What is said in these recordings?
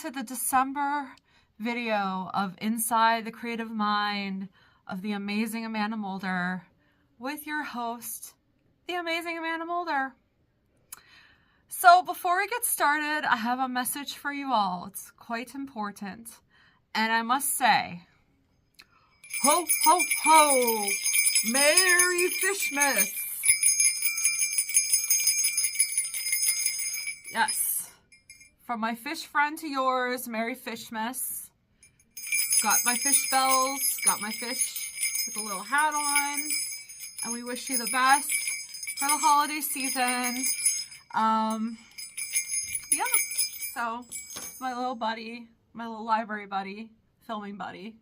to the December video of Inside the Creative Mind of the amazing Amanda Mulder with your host, the amazing Amanda Mulder. So before we get started, I have a message for you all. It's quite important. And I must say, ho, ho, ho, Merry Fishmas. Yes. From my fish friend to yours, Merry Fishmas. Got my fish bells, got my fish with a little hat on, and we wish you the best for the holiday season. Yeah, so it's my little buddy, my little library buddy, filming buddy.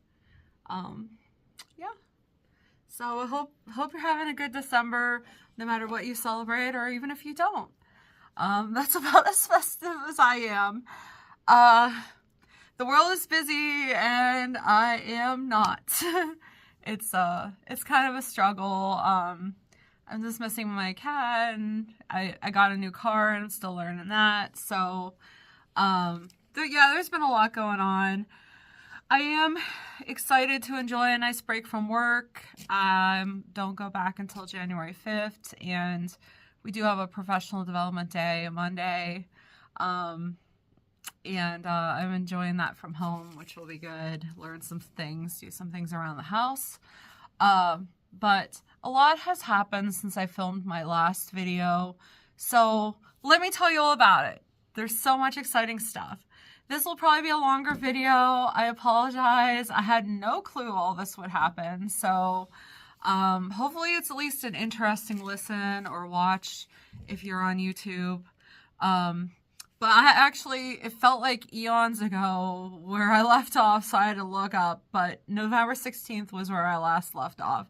Yeah. So I hope you're having a good December, no matter what you celebrate, or even if you don't. That's about as festive as I am. The world is busy and I am not. It's kind of a struggle. I'm just missing my cat, and I got a new car and I'm still learning that. So, yeah, there's been a lot going on. I am excited to enjoy a nice break from work. Don't go back until January 5th, and we do have a professional development day Monday. I'm enjoying that from home, which will be good. Learn some things, do some things around the house. But a lot has happened since I filmed my last video. So let me tell you all about it. There's so much exciting stuff. This will probably be a longer video. I apologize. I had no clue all this would happen. So hopefully it's at least an interesting listen or watch if you're on YouTube. But it felt like eons ago where I left off, so I had to look up, but November 16th was where I last left off.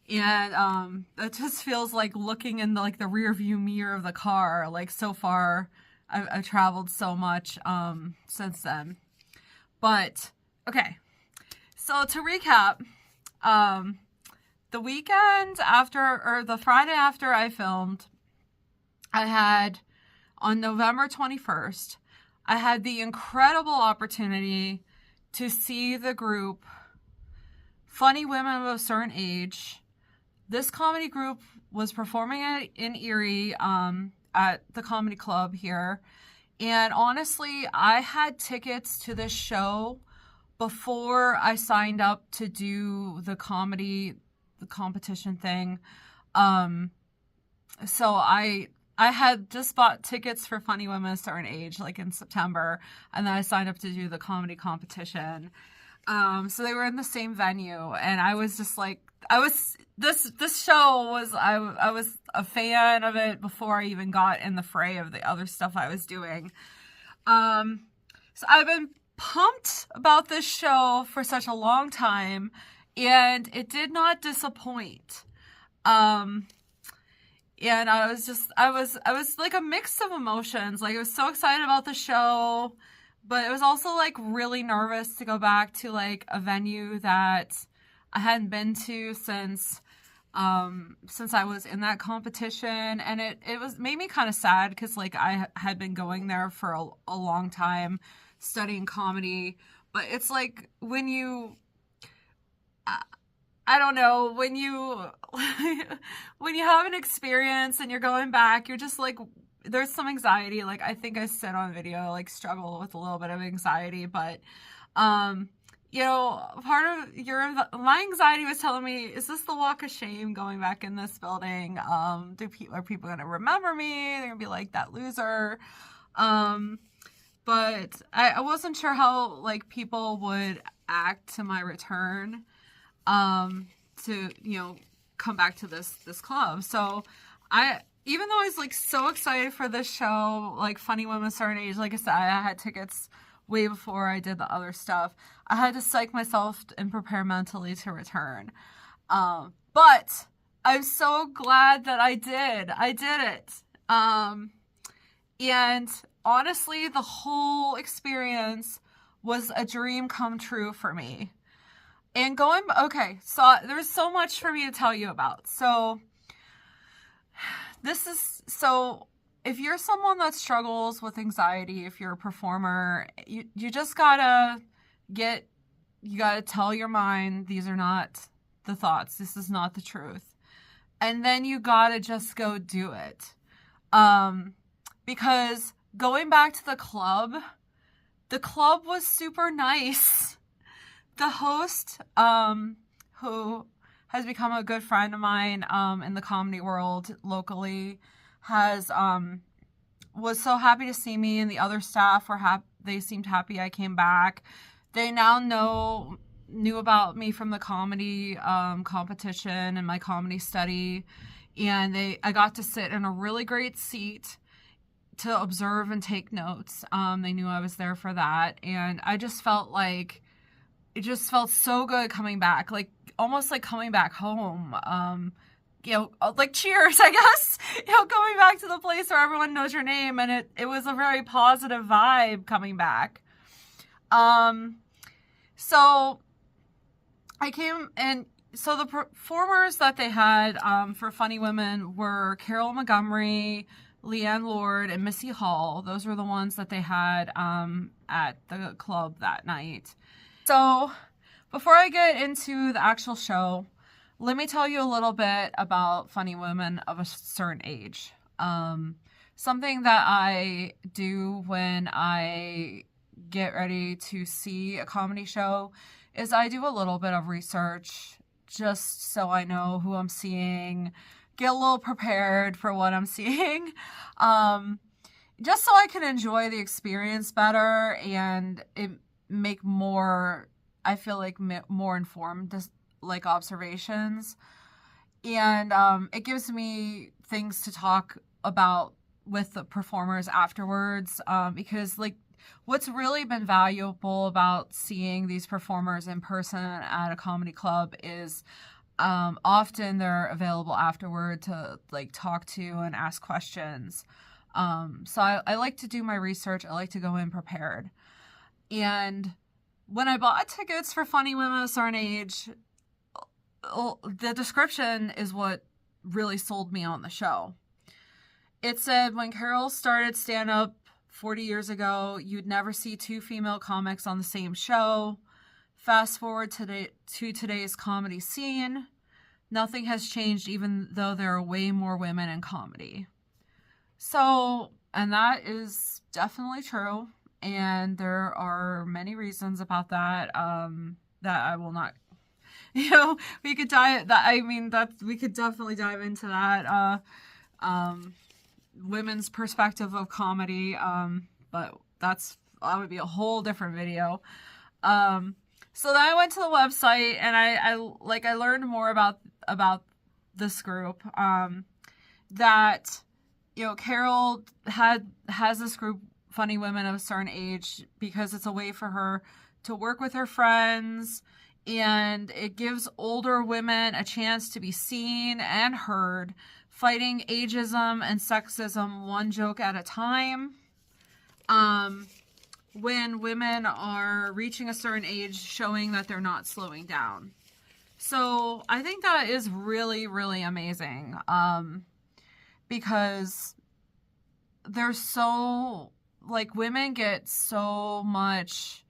And it just feels like looking in the rear view mirror of the car. Like, so far, I've traveled so much since then. But, okay. So to recap, the weekend after, or the Friday after I filmed, on November 21st, I had the incredible opportunity to see the group Funny Women of a Certain Age. This comedy group was performing in Erie at the comedy club here. And honestly, I had tickets to this show before I signed up to do the competition thing. So I had just bought tickets for Funny Women of a Certain Age, like in September, and then I signed up to do the comedy competition. So they were in the same venue, and I was just like, this show was, I was a fan of it before I even got in the fray of the other stuff I was doing. So I've been pumped about this show for such a long time, and it did not disappoint. And I was like a mix of emotions. Like, I was so excited about the show, but it was also like really nervous to go back to like a venue that I hadn't been to since I was in that competition. And it made me kind of sad because like I had been going there for a long time studying comedy. But it's like when you, I don't know, when you have an experience and you're going back, you're just like, there's some anxiety. Like, I think I said on video, like, struggle with a little bit of anxiety, but, you know, part of my anxiety was telling me, is this the walk of shame going back in this building? Are people going to remember me? They're going to be like, that loser. But I wasn't sure how, like, people would act to my return. To, you know, come back to this club. So even though I was like so excited for this show, like Funny Women of a Certain Age, like I said, I had tickets way before I did the other stuff. I had to psych myself and prepare mentally to return. But I'm so glad that I did it. And honestly, the whole experience was a dream come true for me. And so there's so much for me to tell you about. So if you're someone that struggles with anxiety, if you're a performer, you just gotta you gotta tell your mind, these are not the thoughts. This is not the truth. And then you gotta just go do it. Because going back to the club was super nice. The host, who has become a good friend of mine, in the comedy world locally, was so happy to see me, and the other staff they seemed happy I came back. They now knew about me from the comedy competition and my comedy study, and I got to sit in a really great seat to observe and take notes. They knew I was there for that, and I just felt like it just felt so good coming back, like almost like coming back home. Like Cheers, I guess, going back to the place where everyone knows your name, and it was a very positive vibe coming back. So I came, and so the performers that they had for Funny Women were Carol Montgomery, Leanne Lord, and Missy Hall. Those were the ones that they had at the club that night. So before I get into the actual show, let me tell you a little bit about Funny Women of a Certain Age. Something that I do when I get ready to see a comedy show is I do a little bit of research just so I know who I'm seeing, get a little prepared for what I'm seeing, just so I can enjoy the experience better and make more, I feel like, more informed like observations, and it gives me things to talk about with the performers afterwards, because like what's really been valuable about seeing these performers in person at a comedy club is often they're available afterward to like talk to and ask questions. So I like to do my research. I like to go in prepared. And when I bought tickets for Funny Women of a Certain Age, the description is what really sold me on the show. It said, when Carol started stand-up 40 years ago, you'd never see two female comics on the same show. Fast forward to today's comedy scene. Nothing has changed, even though there are way more women in comedy. So, and that is definitely true. And there are many reasons about that, that I will not, we could we could definitely dive into that, women's perspective of comedy, but that would be a whole different video. So then I went to the website, and I learned more about this group, that, Carol has this group, Funny Women of a Certain Age, because it's a way for her to work with her friends, and it gives older women a chance to be seen and heard, fighting ageism and sexism one joke at a time. When women are reaching a certain age, showing that they're not slowing down. So I think that is really, really amazing, because there's so, like, women get so much,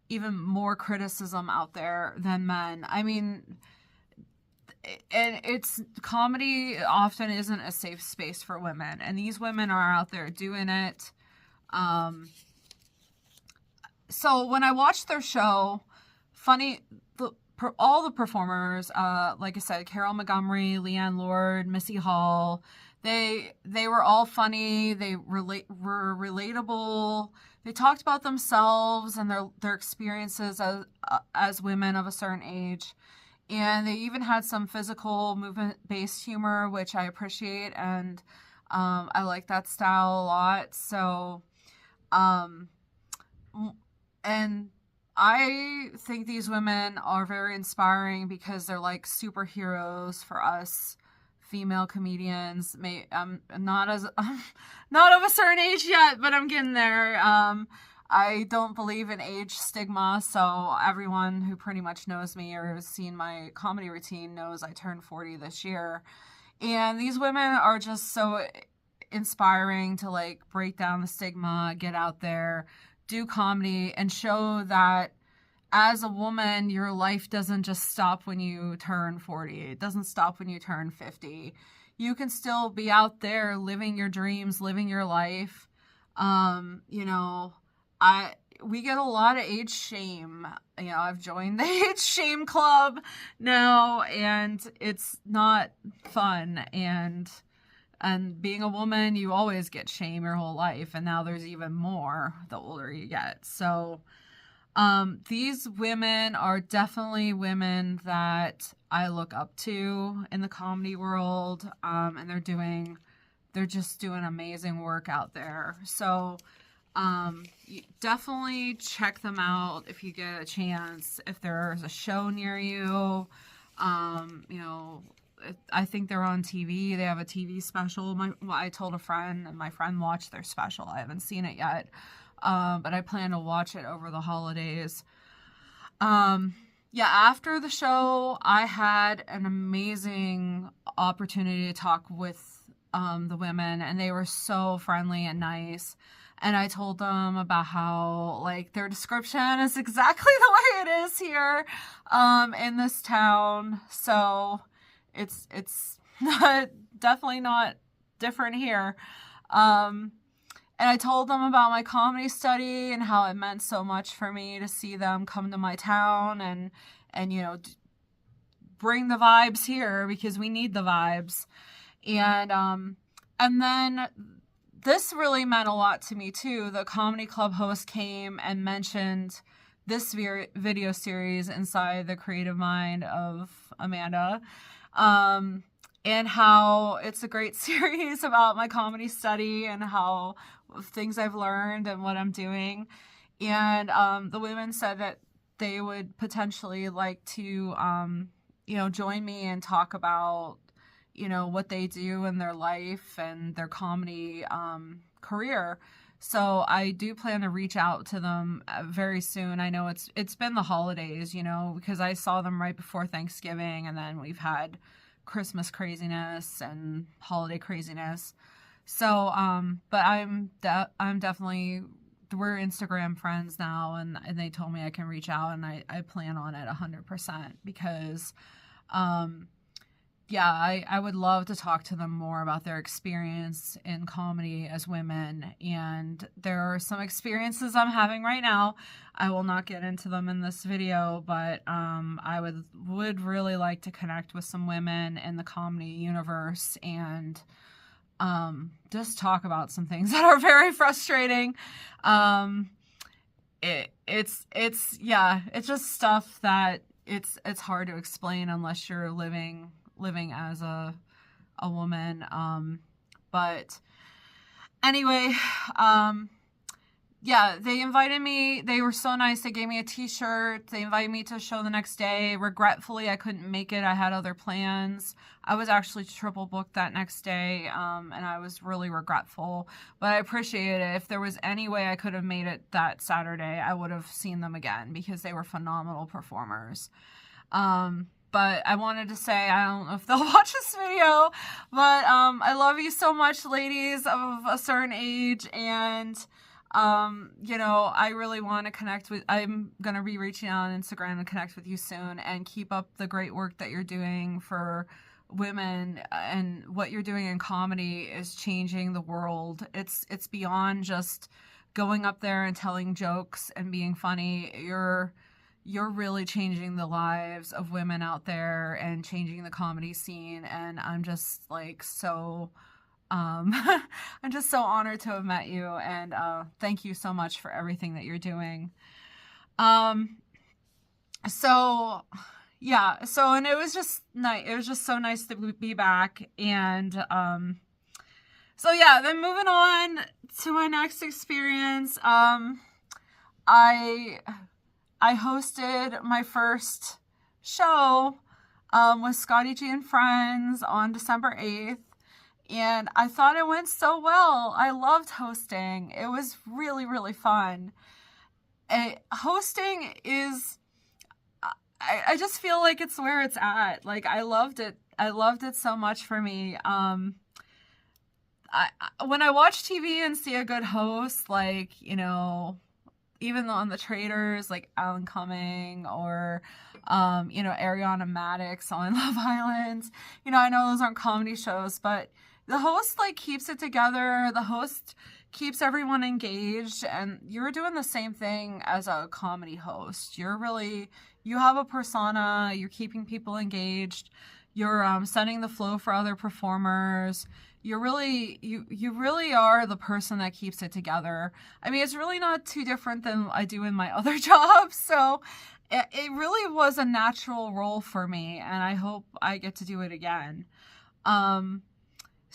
even more criticism out there than men. I mean, and comedy often isn't a safe space for women, and these women are out there doing it. So when I watched their show, all the performers, like I said, Carol Montgomery, Leanne Lord, Missy Hall, they were all funny. They were relatable. They talked about themselves and their experiences as women of a certain age. And they even had some physical movement-based humor, which I appreciate, and I like that style a lot. So, and I think these women are very inspiring because they're like superheroes for us female comedians. I'm not of a certain age yet, but I'm getting there. I don't believe in age stigma, so everyone who pretty much knows me or has seen my comedy routine knows I turned 40 this year. And these women are just so inspiring to like break down the stigma, get out there, do comedy, and show that as a woman, your life doesn't just stop when you turn 40. It doesn't stop when you turn 50. You can still be out there living your dreams, living your life. You know, we get a lot of age shame. You know, I've joined the age shame club now, and it's not fun. And being a woman, you always get shame your whole life, and now there's even more the older you get. So these women are definitely women that I look up to in the comedy world, and they're just doing amazing work out there. So definitely check them out if you get a chance. If there's a show near you, you know, I think they're on TV. They have a TV special. I told a friend, and my friend watched their special. I haven't seen it yet, but I plan to watch it over the holidays. Yeah, after the show, I had an amazing opportunity to talk with the women, and they were so friendly and nice. And I told them about how, like, their description is exactly the way it is here in this town. So it's definitely not different here. And I told them about my comedy study and how it meant so much for me to see them come to my town and you know, bring the vibes here, because we need the vibes. And then this really meant a lot to me too. The comedy club host came and mentioned this video series inside the creative mind of Amanda, and how it's a great series about my comedy study and how things I've learned and what I'm doing. And the women said that they would potentially like to, you know, join me and talk about, you know, what they do in their life and their comedy career. So I do plan to reach out to them very soon. I know it's been the holidays, you know, because I saw them right before Thanksgiving, and then we've had Christmas craziness and holiday craziness. So, but I'm definitely, we're Instagram friends now, and they told me I can reach out, and I plan on it 100%, because, yeah, I would love to talk to them more about their experience in comedy as women. And there are some experiences I'm having right now. I will not get into them in this video, but I would really like to connect with some women in the comedy universe and just talk about some things that are very frustrating. It's just stuff that it's hard to explain unless you're living as a woman. But anyway, yeah, they invited me. They were so nice. They gave me a t-shirt. They invited me to a show the next day. Regretfully, I couldn't make it. I had other plans. I was actually triple booked that next day, and I was really regretful. But I appreciate it. If there was any way I could have made it that Saturday, I would have seen them again, because they were phenomenal performers. But I wanted to say, I don't know if they'll watch this video, but I love you so much, ladies of a certain age, and you know, I really want to connect with, I'm going to be reaching out on Instagram to connect with you soon, and keep up the great work that you're doing for women, and what you're doing in comedy is changing the world. It's beyond just going up there and telling jokes and being funny. You're really changing the lives of women out there and changing the comedy scene. And I'm just like so, I'm just so honored to have met you. And thank you so much for everything that you're doing. So yeah, so, and it was just nice. It was just so nice to be back. And so yeah, then moving on to my next experience, I hosted my first show with Scotty G and Friends on December 8th, and I thought it went so well. I loved hosting. It was really, really fun. Hosting is, I just feel like it's where it's at. Like, I loved it. I loved it so much for me. when I watch TV and see a good host, like, you know, even on the Traders, like Alan Cumming or, you know, Ariana Madix on Love Island. You know, I know those aren't comedy shows, but the host, like, keeps it together. The host keeps everyone engaged, and you're doing the same thing as a comedy host. You have a persona, you're keeping people engaged, you're setting the flow for other performers. You really are the person that keeps it together. I mean, it's really not too different than I do in my other jobs. So it really was a natural role for me, and I hope I get to do it again.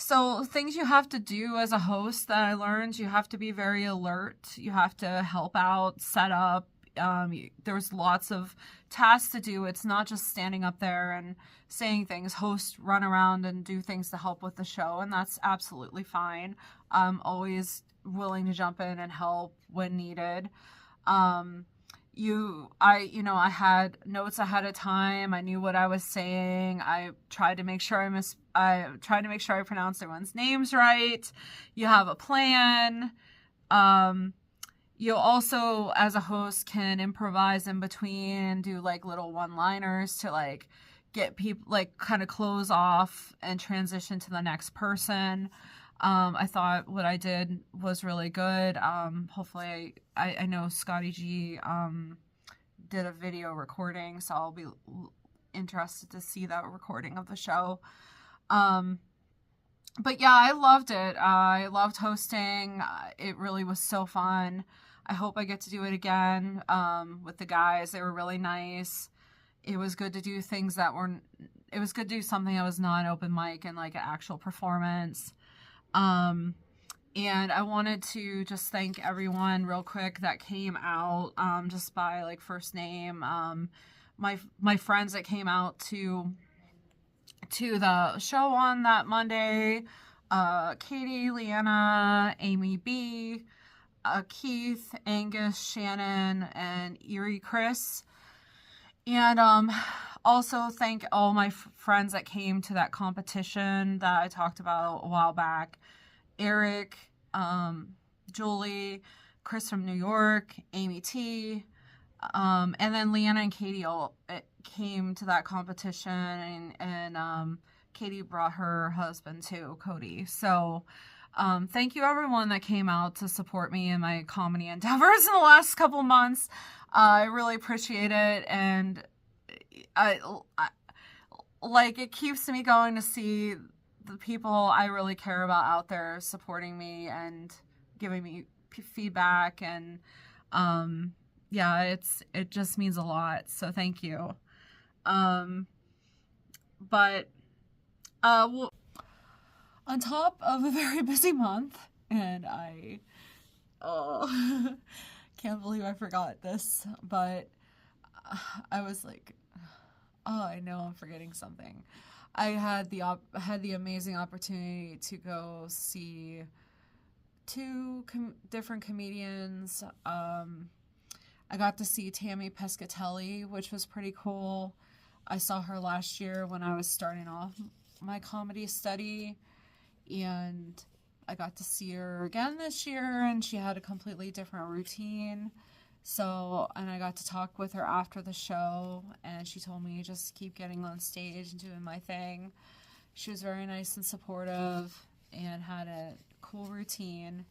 So things you have to do as a host that I learned: you have to be very alert. You have to help out, set up. There's lots of tasks to do. It's not just standing up there and saying things. Hosts run around and do things to help with the show, and that's absolutely fine. I'm always willing to jump in and help when needed. I had notes ahead of time. I knew what I was saying. I tried to make sure I pronounced everyone's names right. You have a plan. You also, as a host, can improvise in between, do like little one-liners to like get people, like, kind of close off and transition to the next person. I thought what I did was really good. Hopefully I know Scotty G did a video recording, so I'll be interested to see that recording of the show. But yeah, I loved it. I loved hosting. It really was so fun. I hope I get to do it again with the guys. They were really nice. It was good to do things that weren't... It was good to do something that was not an open mic and like an actual performance. And I wanted to just thank everyone real quick that came out just by like first name. My friends that came out to the show on that Monday, Katie, Leanna, Amy B, Keith, Angus, Shannon, and Erie Chris. And also thank all my friends that came to that competition that I talked about a while back. Eric, Julie, Chris from New York, Amy T, and then Leanna and Katie all came to that competition, and Katie brought her husband too, Cody. So thank you everyone that came out to support me in my comedy endeavors in the last couple months. I really appreciate it, and I like, it keeps me going to see the people I really care about out there supporting me and giving me feedback, and yeah, it just means a lot. So thank you. But well, on top of a very busy month, and I can't believe I forgot this, but I was like, oh, I know I'm forgetting something. I had the amazing opportunity to go see two different comedians. I got to see Tammy Pescatelli, which was pretty cool. I saw her last year when I was starting off my comedy study, and I got to see her again this year, and she had a completely different routine. So, and I got to talk with her after the show, and she told me just keep getting on stage and doing my thing. She was very nice and supportive and had a cool routine.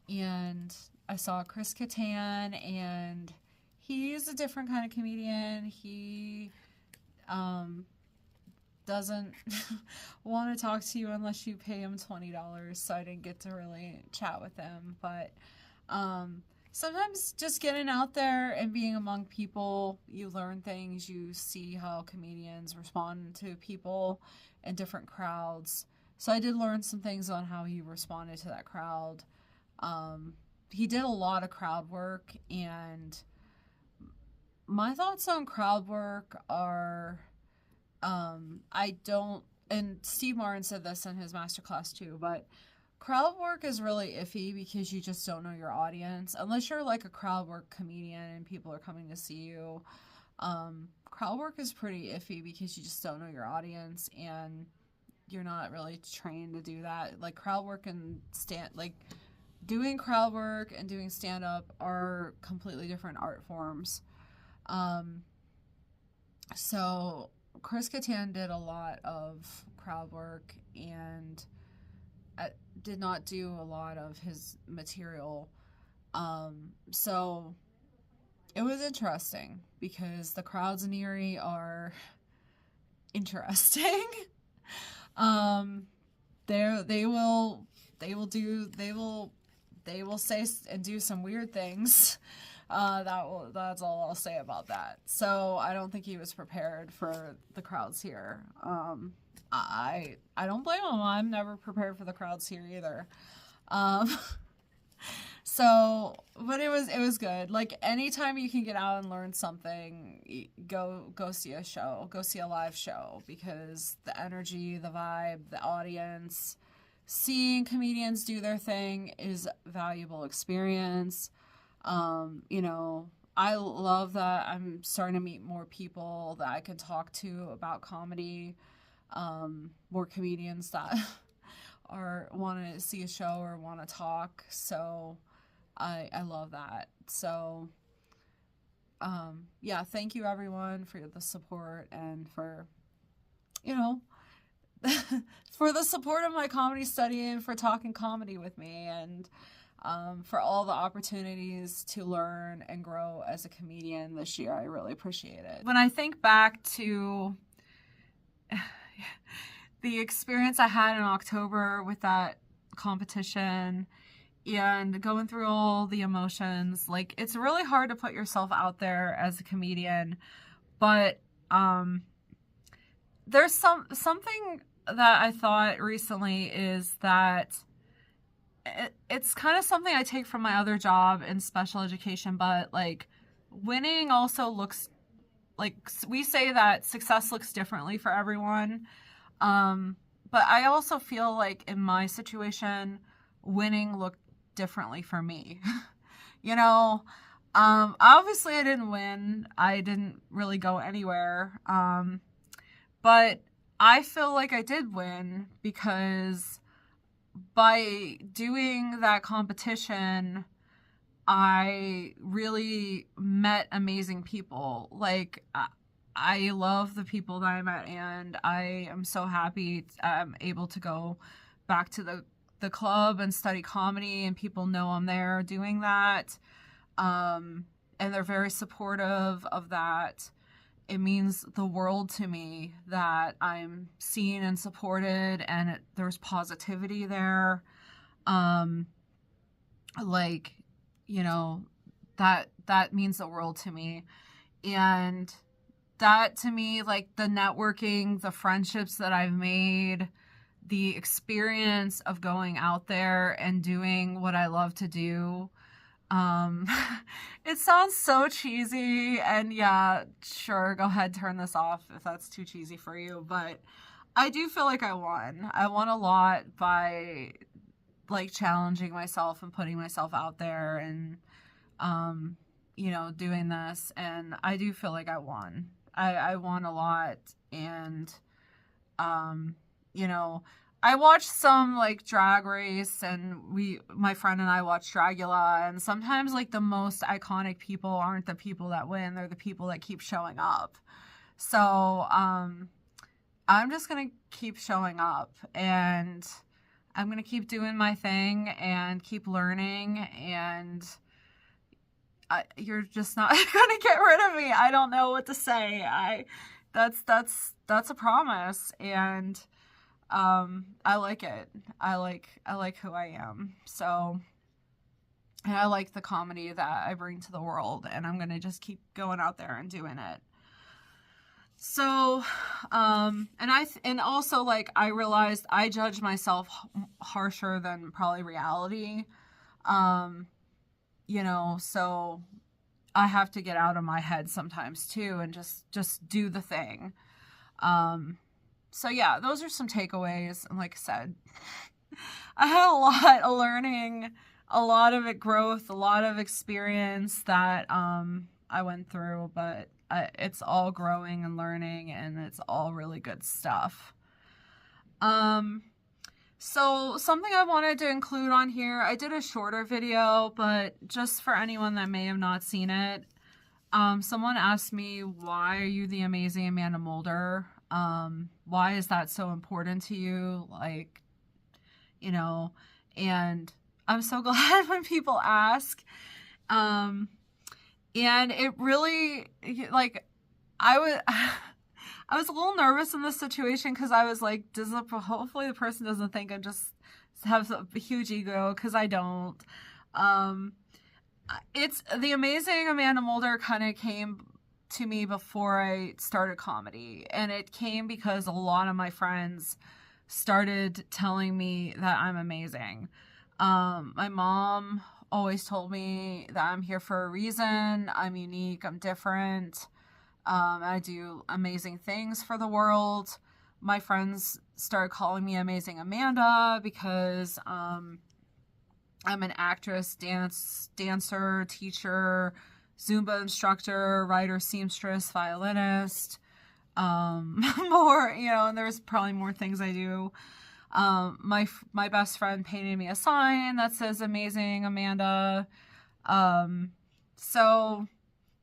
And I saw Chris Kattan, and he's a different kind of comedian. He doesn't want to talk to you unless you pay him $20, so I didn't get to really chat with him. But sometimes just getting out there and being among people, you learn things. You see how comedians respond to people in different crowds. So I did learn some things on how he responded to that crowd. He did a lot of crowd work, and my thoughts on crowd work are, and Steve Martin said this in his masterclass too, but crowd work is really iffy because you just don't know your audience. Unless you're like a crowd work comedian and people are coming to see you, crowd work is pretty iffy because you just don't know your audience, and you're not really trained to do that. Like crowd work and doing crowd work and doing stand up are completely different art forms. So Chris Kattan did a lot of crowd work and did not do a lot of his material. So it was interesting because the crowds in Erie are interesting. They will say and do some weird things. That's all I'll say about that. So I don't think he was prepared for the crowds here. I don't blame him. I'm never prepared for the crowds here either. So, but it was good. Like anytime you can get out and learn something, go see a show, go see a live show, because the energy, the vibe, the audience, seeing comedians do their thing is a valuable experience. You know, I love that I'm starting to meet more people that I can talk to about comedy, more comedians that want to see a show or want to talk. So I love that. So, yeah, thank you everyone for the support and for, you know, for the support of my comedy study and for talking comedy with me, and for all the opportunities to learn and grow as a comedian this year. I really appreciate it. When I think back to the experience I had in October with that competition and going through all the emotions, like, it's really hard to put yourself out there as a comedian, but there's something that I thought recently is that it's kind of something I take from my other job in special education, but like winning also looks like, we say that success looks differently for everyone. But I also feel like in my situation, winning looked differently for me. You know, obviously I didn't win. I didn't really go anywhere. But I feel like I did win because by doing that competition, I really met amazing people. Like, I love the people that I met, and I am so happy I'm able to go back to the club and study comedy, and people know I'm there doing that. And they're very supportive of that. It means the world to me that I'm seen and supported, and there's positivity there. Like, you know, that means the world to me. And that to me, like the networking, the friendships that I've made, the experience of going out there and doing what I love to do. It sounds so cheesy, and yeah, sure, go ahead, turn this off if that's too cheesy for you, but I do feel like I won. I won a lot by like challenging myself and putting myself out there and, you know, doing this, and I do feel like I won. I won a lot, and, you know, I watched some like Drag Race, and my friend and I watched Dragula, and sometimes like the most iconic people aren't the people that win, they're the people that keep showing up. So, I'm just going to keep showing up, and I'm going to keep doing my thing and keep learning, and you're just not going to get rid of me. I don't know what to say. That's a promise, and I like it. I like who I am. So, and I like the comedy that I bring to the world, and I'm going to just keep going out there and doing it. So, and also like I realized I judge myself harsher than probably reality. You know, so I have to get out of my head sometimes too and just do the thing. So yeah, those are some takeaways. And like I said, I had a lot of learning, a lot of growth, a lot of experience that I went through, but it's all growing and learning, and it's all really good stuff. So something I wanted to include on here, I did a shorter video, but just for anyone that may have not seen it, someone asked me, why are you the amazing Amanda Mulder? Why is that so important to you? Like, you know, and I'm so glad when people ask. And it really, like, I was a little nervous in this situation because I was like, hopefully the person doesn't think I just have a huge ego, because I don't. It's the amazing Amanda Mulder kind of came to me before I started comedy, and it came because a lot of my friends started telling me that I'm amazing. My mom always told me that I'm here for a reason. I'm unique. I'm different. I do amazing things for the world. My friends started calling me Amazing Amanda because I'm an actress, dancer, teacher, Zumba instructor, writer, seamstress, violinist, more, and there's probably more things I do. My best friend painted me a sign that says Amazing Amanda. So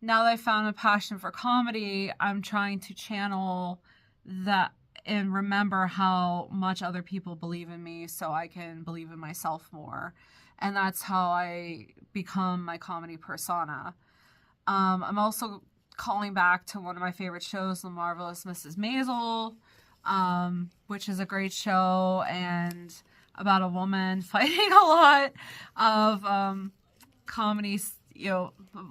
now that I found a passion for comedy, I'm trying to channel that and remember how much other people believe in me so I can believe in myself more. And that's how I become my comedy persona. I'm also calling back to one of my favorite shows, The Marvelous Mrs. Maisel, which is a great show and about a woman fighting a lot of comedy, a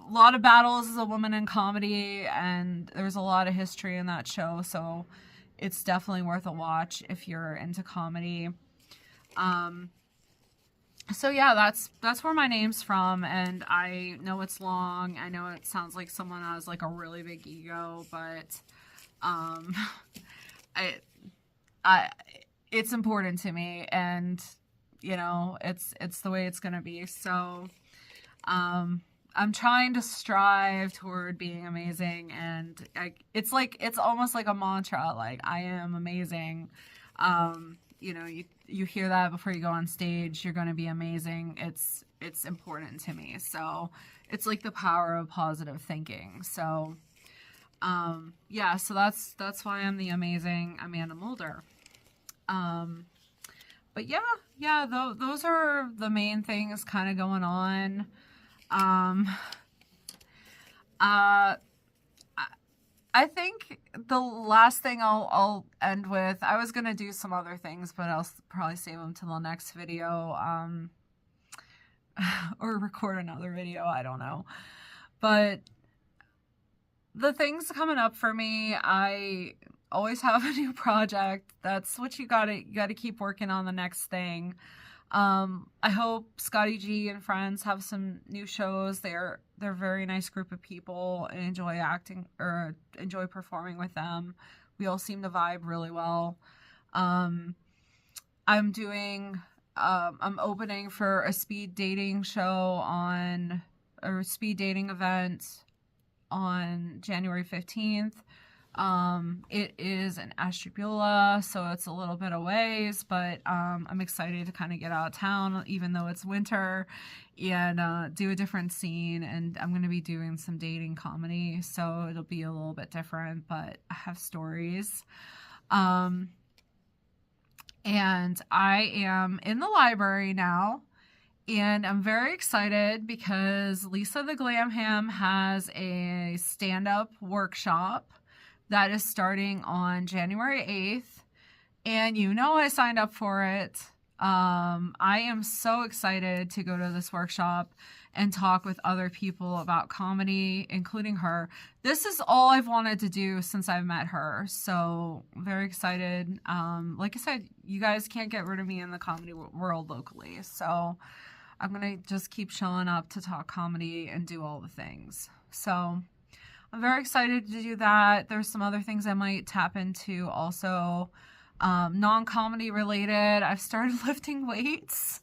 lot of battles as a woman in comedy, and there's a lot of history in that show, so it's definitely worth a watch if you're into comedy. So yeah, that's where my name's from, and I know it's long. I know it sounds like someone has like a really big ego, but it's important to me, and it's the way it's gonna be. So I'm trying to strive toward being amazing, and it's almost like a mantra, like, I am amazing. You hear that before you go on stage, you're going to be amazing. It's important to me. So it's like the power of positive thinking. So, yeah, so that's why I'm the amazing Amanda Mulder. But yeah, those are the main things kind of going on. I think the last thing I'll end with, I was going to do some other things, but I'll probably save them till the next video, or record another video, I don't know. But the things coming up for me, I always have a new project. That's what you gotta keep working on the next thing. I hope Scotty G and friends have some new shows. They're a very nice group of people, and enjoy acting or enjoy performing with them. We all seem to vibe really well. I'm opening for a speed dating speed dating event on January 15th. It is in Ashtabula, so it's a little bit of ways, but I'm excited to kind of get out of town, even though it's winter, and do a different scene. And I'm going to be doing some dating comedy, so it'll be a little bit different, but I have stories. And I am in the library now, and I'm very excited because Lisa the Glam Ham has a stand-up workshop that is starting on January 8th. And I signed up for it. I am so excited to go to this workshop and talk with other people about comedy, including her. This is all I've wanted to do since I've met her. So very excited. Like I said, you guys can't get rid of me in the comedy world locally. So I'm going to just keep showing up to talk comedy and do all the things. So I'm very excited to do that. There's some other things I might tap into also, non-comedy related. I've started lifting weights.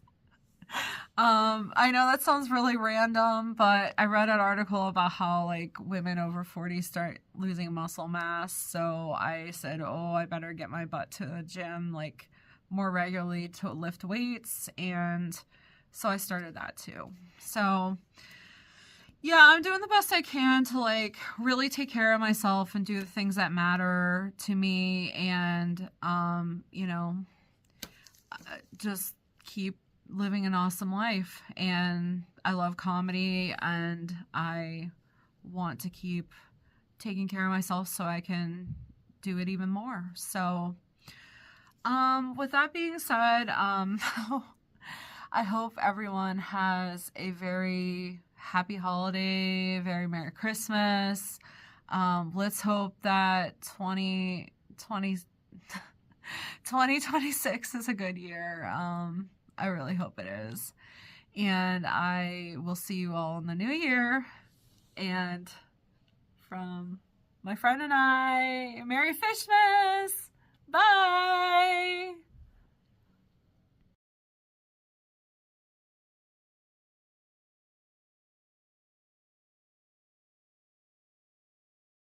I know that sounds really random, but I read an article about how women over 40 start losing muscle mass. So I said, I better get my butt to the gym more regularly to lift weights, and so I started that too. So yeah, I'm doing the best I can to like really take care of myself and do the things that matter to me, and you know, just keep living an awesome life. And I love comedy, and I want to keep taking care of myself so I can do it even more. So with that being said, I hope everyone has a very happy holiday, very Merry Christmas. Let's hope that 2026 is a good year. I really hope it is. And I will see you all in the new year. And from my friend and I, Merry Fishmas!